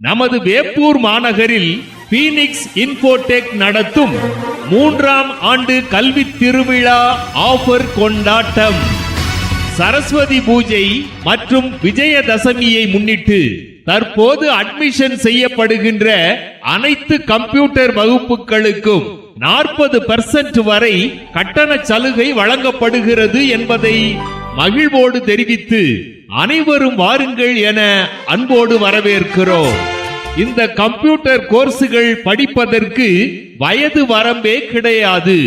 நமது வேப்பூர் மாநகரில் Phoenix Infotech நடத்தும் 3ஆம் ஆண்டு கல்வி திருவிழா ஆஃபர் கொண்டாட்டம். சரஸ்வதி பூஜை மற்றும் விஜயதசமியை முன்னிட்டு தற்போது அட்மிஷன் செய்யப்படுகின்ற அனைத்து கம்ப்யூட்டர் வகுப்புகளுக்கும் 40% வரை கட்டண சலுகை வழங்கப்படுகிறது என்பதை மகிழ்வோடு தெரிவித்து அனைவரும் வாருங்கள் என அன்போடு வரவேற்கிறோம். இந்த கம்ப்யூட்டர் கோர்ஸுகள் படிப்பதற்கு வயது வரம்பே கிடையாது.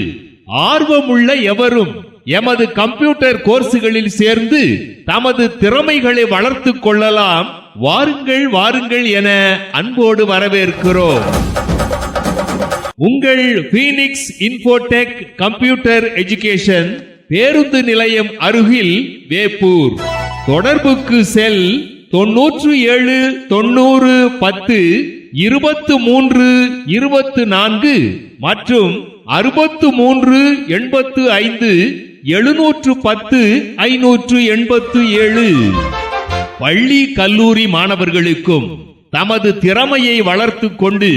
ஆர்வமுள்ள எவரும் எமது கம்ப்யூட்டர் கோர்ஸுகளில் சேர்ந்து தமது திறமைகளை வளர்த்துக் கொள்ளலாம். வாருங்கள் வாருங்கள் என அன்போடு வரவேற்கிறோம். உங்கள் பீனிக்ஸ் இன்ஃபோடெக் கம்ப்யூட்டர் எஜுகேஷன் பேருந்து நிலையம் அருகில் வேப்பூர். தொடர்புக்கு செல் 97 90 10 23 24 மற்றும் 63 85 710 587. பள்ளி கல்லூரி மாணவர்களுக்கும் தமது திறமையை வளர்த்துக் கொண்டு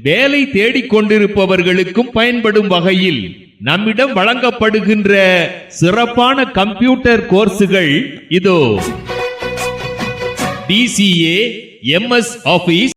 வேலை தேடிக் கொண்டிருப்பவர்களுக்கும் பயன்படும் வகையில் நம்மிடம் வழங்கப்படுகின்ற சிறப்பான கம்ப்யூட்டர் கோர்ஸுகள் இதோ. DCA MS office,